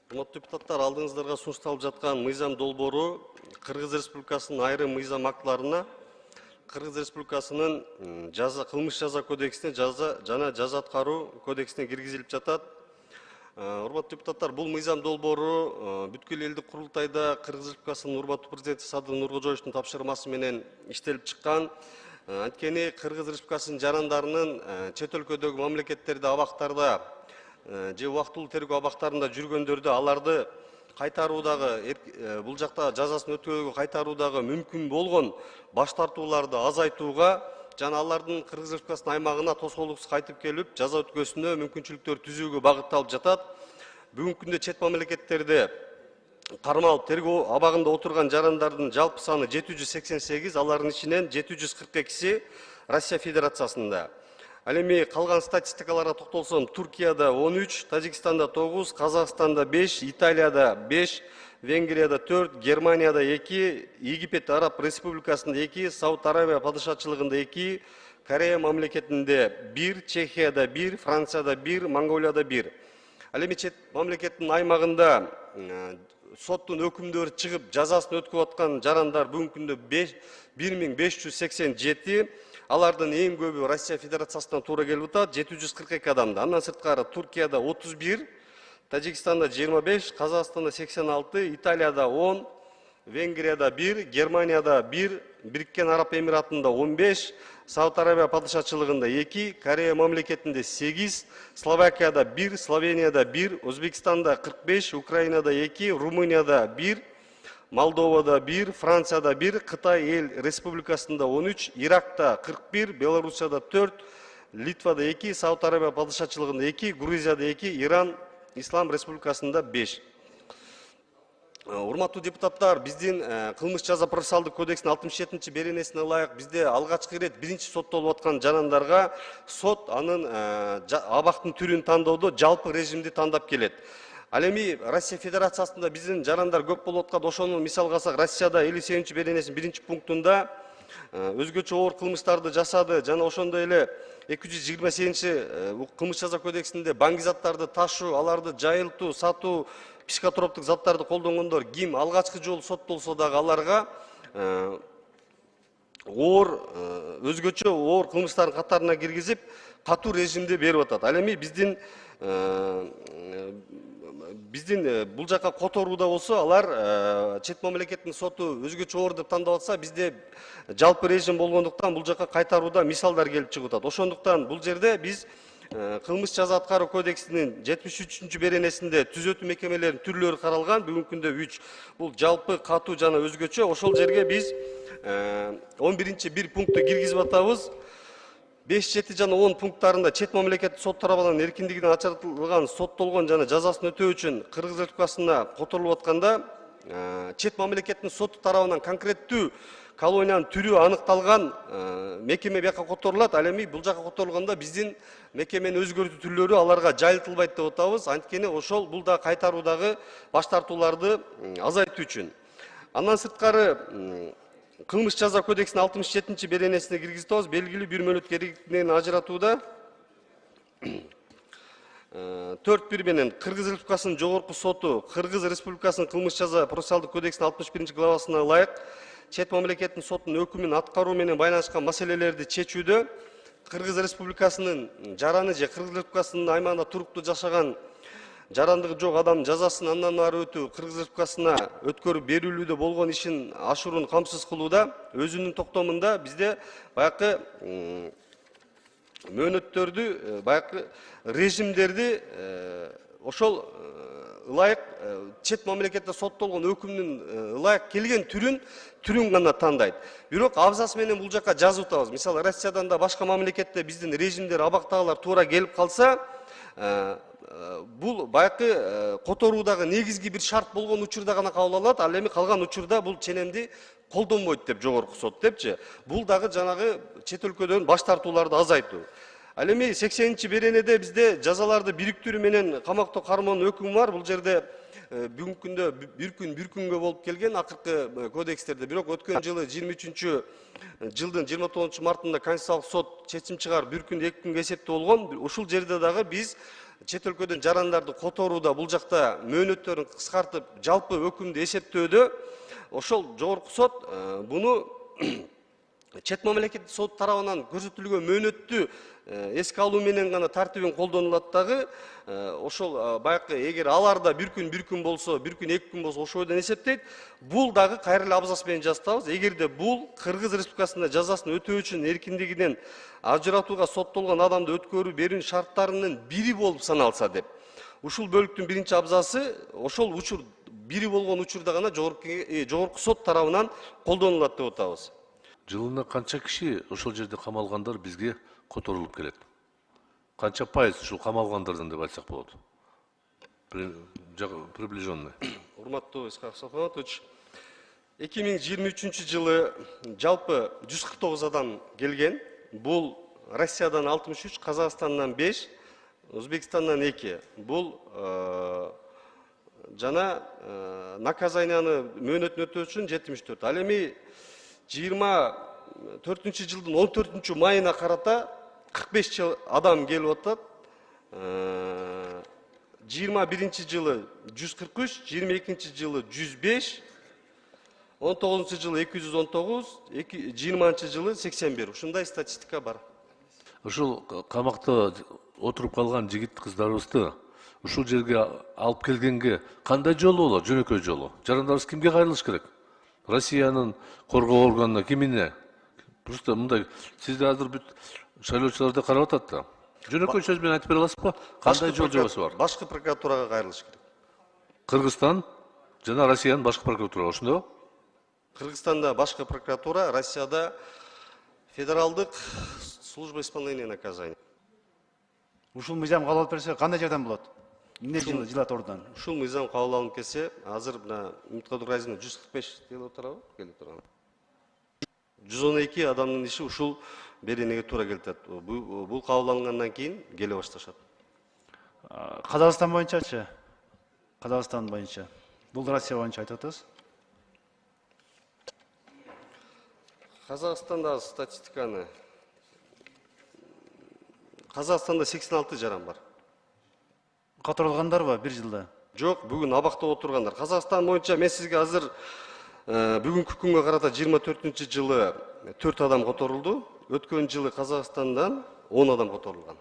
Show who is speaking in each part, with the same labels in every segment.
Speaker 1: Урматтуу депутаттар, алдыңыздарга сунушталып жаткан мыйзам долбоору Кыргыз Республикасынын айрым мыйзам актыларына Кыргыз Республикасынын кылмыш жаза кодексине жана жаза аткаруу кодексине киргизилип жатат. Урматтуу депутаттар, бул мыйзам долбоору бүткүл элдик курултайда Кыргыз Республикасынын урматтуу президенти Садыр Нуркожоевичтин тапшырмасы менен иштелип чыккан. Анткени Кыргыз Республикасынын жарандарынын чет өлкөдөгү мамлекеттерде абактарда же убактылуу тергөө абактарында жүргөндөрдө аларды кайтаруудагы бул жакта жазасын өтөөгө кайтаруудагы мүмкүн болгон баш тартууларды азайтууга жана алардын Кыргыз Республикасынын аймагына тоскоолдуксуз кайтып келип жаза өткөзүүнө мүмкүнчүлүктөр түзүүгө багытталып жатат. Бүгүнкү күндө чет мамлекеттерде кармалып тергөө абагында отурган жарандардын жалпы саны 788, алардын ичинен 742си Россия Федерациясында. Ал эми калган статистикаларга токтолсом, Туркияда 13, Тажикстанда 9, Казакстанда 5, Италияда 5, Венгрияда 4, Германияда 2, Египет Араб Республикасында 2, Сауд Аравия падышачылыгында 2, Корея мамлекетинде 1, Чехияда 1, Францияда 1, Монголияда 1. Ал эми чет мамлекеттин аймагында соттун өкүмдөрү чыгып жазасын өткөрүп аткан жарандар бүгүнкү күндө 1587. Алардын эң көбү Россия Федерациясынан туура келип атат, 742 адамды. Андан сырткары Туркияда 31, Тажикстанда 25, Казакстанда 86, Италияда 10, Венгрияда 1, Германияда 1, Бириккен Араб Эмиратында 15, Сауд Аравия падышачылыгында 2, Корея мамлекетинде 8, Словакияда 1, Словенияда 1, Өзбекстанда 45, Украинада 2, Румынияда 1, Молдовада 1, Францияда 1, Кытай эл республикасында 13, Иракта 41, Белоруссияда 4, Литвада 2, Сауд Аравия падышачылыгында 2, Грузияда 2, Иран Ислам республикасында 5. Урматтуу депутаттар, биздин кылмыш жаза процессуалдык кодекстин 67-чи беренесине ылайык бизде алгачкы ирет биринчи соттолуп аткан жарандарга сот анын абактын түрүн тандоодо жалпы режимди тандап келет. Ал эми Россия Федерациясында биздин жарандар көп болуп аткан, ошону мисал кылсак, Россияда 58-чи беренесинин 1-чи пунктунда өзгөчө оор кылмыштарды жасады жана ошондой эле 228-чи кылмыш жаза кодексинде баңгизаттарды ташуу, аларды жайылтуу, сатуу, психотроптук заттарды колдонгондор ким алгачкы жолу соттолсо дагы аларга өзгөчө оор кылмыштардын катарына киргизип, катуу режимде берип атат. Ал эми биздин бул жака которууда болсо, алар чет мамлекеттин соту өзгөчө оор деп тандап атса, бизде жалпы режим болгондуктан бул жака кайтарууда мисалдар келип чыгып атат. Ошондуктан бул жерде биз кылмыш жаза аткаруу кодексинин 73-чү беренесинде түзөтүү мекемелеринин түрлөрү каралган, бүгүнкү күндө 3. Бул жалпы, катуу жана өзгөчө. Ошол жерге биз 11-чи бир пунктты киргизип атабыз. 5, 7 жана 10 пункттарында чет мамлекеттик сот тарабынан эркиндигинен ачыртылган, соттолгон жана жазасын өтөө үчүн Кыргыз Республикасына которулуп атканда, чет мамлекеттин соту тарабынан конкреттүү колониянын түрү аныкталган мекеме бияка которулат. Ал эми бул жака которулганда биздин мекеменин өзгөртүү түрлөрү аларга жайылтылбайт деп атабыз. Анткени ошол бул да кайтаруудагы баш тартууларды азайтуу үчүн. Андан сырткары кылмыш жаза кодексинин 67-чи беренесине киргизип атабыз. Белгилүү бир мөөнөт керектигинен ажыратууда 4.1 менен Кыргыз Республикасынын жогорку соту Кыргыз Республикасынын кылмыш жаза процессуалдык кодексинин 61-чи главасына ылайык чет мамлекеттин сотунун өкүмүн аткаруу менен байланышкан маселелерди чечүүдө Кыргыз Республикасынын жараны же Кыргыз Республикасынын аймагында туруктуу жашаган жарандыгы жок адам жазасын андан ары өтүү Кыргыз Республикасына өткөрүп берүүлүүдө болгон ишин ашырууну камсыз кылууда өзүнүн токтомунда бизде баякы мөөнөттөрдү, баякы режимдерди ошол ылайык чет мамлекетте соттолгон өкүмдүн ылайык келген түрүн гана тандайт. Бирок абзац менен бул жака жазып атабыз. Мисалы, Россиядан да башка мамлекетте биздин режимдер, абактагылар туура келип калса, бул баякы которуудагы негизги бир шарт болгон учурда гана кабыл алынат. Ал эми калган учурда бул ченемди колдонбойт деп жогорку сот депчи. Бул дагы жанагы чет өлкөдөн баш тартууларды азайтуу. Ал эми 80-чи беренеде бизде жазаларды бириктирүү менен камакта кармоонун өкүмү бар. Бул жерде бүгүнкү күндө бир күнгө болуп келген акыркы кодекстерде. Бирок өткөн жылы 23-жылдын 29 мартында Конституциялык сот чечим чыгарып, бир күн 2 күнгө эсептөө болгон. Ушул жерде дагы биз чет өлкөдөн жарандарды которууда бул жакта мөөнөттөрүн кыскартып жалпы өкүмдү эсептөөдө ошол жогорку сот буну чет мамлекеттик сот тарабынан көрсөтүлгөн мөөнөттү эске алуу менен гана тартибин колдонулат дагы. Ошол баягы эгер аларда бир күн болсо, бир күн 2 күн болсо ошол бойдон эсептейт. Бул дагы кайрылуу абзац менен жазабыз. Эгерде бул Кыргыз Республикасында жазасын өтөөчүнүн эркиндигинен ажыратууга соттолгон адамды өткөрүү берүүнүн шарттарынын бири болуп саналса деп. Ушул бөлүктүн 1 абзасы ошол учур бири болгон учурда гана жогорку сот тарабынан колдонулат деп атабыз.
Speaker 2: Жылына канча киши ошол жерде камалгандар бизге которулуп келет? Канча пайыз ушул камалгандардан деп айтсак болот? Приближенный.
Speaker 1: Урматтуу Исхак Салтанатович, 2023 жылы жалпы 149 адам келген. Бул Россиядан 63, Казакстандан 5, Өзбекстандан 2. Бул жана наказанияны мөөнөтүн өтөө үчүн 74. Ал эми 24 жылдын 14 майына карата 45 адам келип атат. 21 жылы 143, 22 жылы 105, 19 жылы 219, 20 жылы 81. Ушундай статистика бар.
Speaker 2: Ушул камакта отуруп калган жигит кыздарыбызды ушул жерге алып келгенге кандай жолу болот? Жөнөкөй жолу. Жарандарыбыз кимге кайрылыш керек? Россиянын коргоо органына, кимине? Просто мындай сизде азыр бүт шайлоочулар да карап атат да. Жөнөкөй сөз менен айтып бере аласызбы? Кандай жол жобосу бар?
Speaker 1: Башкы прокуратурага кайрылыш керек.
Speaker 2: Кыргызстан жана Россиянын башкы прокуратурасы, ошондойбу?
Speaker 1: Кыргызстанда башкы прокуратура, Россияда федералдык служба исполнения наказаний.
Speaker 3: Ушул мыйзам кабыл алып берсе кандай жардам болот? Эмне жылат ордунан?
Speaker 1: Ушул мыйзам кабыл алынып келсе, азыр мына Үмүткадыр Райзина 145 келип отурабы? Келип турган. 112 адамдын иши ушул беренеге туура келет. Бул кабыл алынгандан кийин келе башташат.
Speaker 3: Казакстан боюнчачы? Казакстан боюнча. Бул Россия боюнча айтып атасыз?
Speaker 1: Казакстанда статистиканы Казакстанда 86 жаран бар.
Speaker 3: Которулгандарбы бир жылда?
Speaker 1: Жок, бүгүн абакта отургандар. Казакстан боюнча мен сизге азыр бүгүнкү күнгө карата 24 жылы 4 адам которулду. Өткөн жылы Казакстандан 10 адам которулган.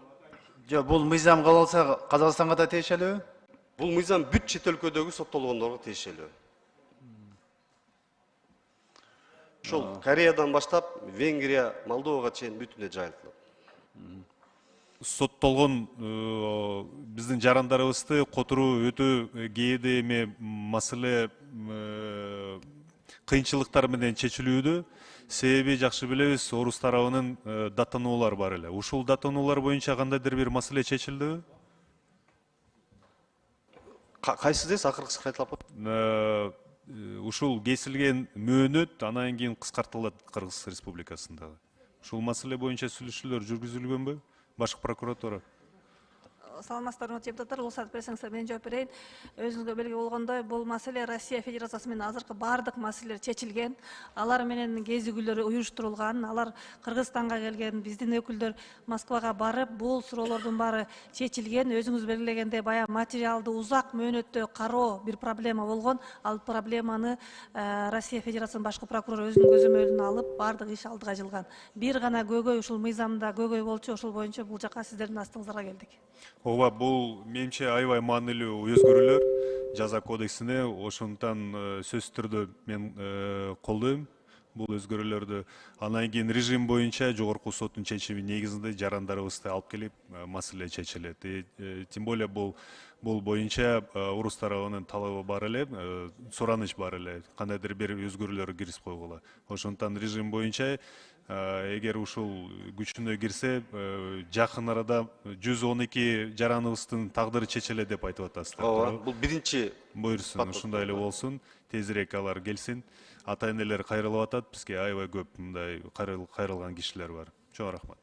Speaker 3: Жок, бул мыйзам кабыл алса Казакстанга да тиешелүүбү?
Speaker 1: Бул мыйзам бүт чет өлкөдөгү соттолгондорго тиешелүү. Ошол Кореядан баштап Венгрия, Молдовага чейин бүтүндөй жайылтылат.
Speaker 4: Соттолгон биздин жарандарыбызды которуу өтө кээде эме маселе кыйынчылыктар менен чечилүүдө. Себеби жакшы билебиз, орус тарабынын даттануулар бар эле. Ушул даттануулар боюнча кандайдыр бир маселе чечилдиби?
Speaker 1: Кайсы десиз, акыркысы кайталап атат?
Speaker 4: Ушул кесилген мөөнөт анан кийин кыскартылат Кыргыз Республикасындагы. Ушул маселе боюнча сүйлөшүүлөр жүргүзүлгөнбү? Башкы прокуратура.
Speaker 5: Саламатсыздарбы депутаттар, уруксат берсеңиздер мен жооп берейин. Өзүңүзгө белгилүү болгондой, бул маселе Россия Федерациясы менен азыркы бардык маселелер чечилген. Алар менен кезигүүлөр уюштурулган. Алар Кыргызстанга келген, биздин өкүлдөр Москвага барып, бул суроолордун баары чечилген. Өзүңүз белгилегендей, бая материалды узак мөөнөттө кароо бир проблема болгон. Ал проблеманы Россия Федерациясынын башкы прокурору өзүнүн көзөмөлүнө алып, бардык иш алдыга жылган. Бир гана көйгөй ушул мыйзамда көйгөй болчу, ошол боюнча бул жака сиздердин астыңыздарга келдик.
Speaker 4: Ооба, бул менимче аябай маанилүү өзгөрүүлөр жаза кодексине, ошондуктан сөзсүз түрдө мен колдойм бул өзгөрүүлөрдү. Анан кийин режим боюнча жогорку соттун чечими негизинде жарандарыбызды алып келип маселе чечилет. Тем более бул боюнча орус тарабынын талабы бар эле, сураныч бар эле, кандайдыр бир өзгөрүүлөр киргизип койгула. Ошондуктан режим боюнча эгер ушул күчүнө кирсе, жакын арада 112 жараныбыздын тагдыры чечилет деп айтып атасыздар.
Speaker 1: Ооба, бул биринчи.
Speaker 4: Буйрсун, ушундай эле болсун, тезирээк алар келсин. Ата-энелер кайрылып атат, бизге аябай көп мындай кайрылган кишилер бар. Чоң рахмат.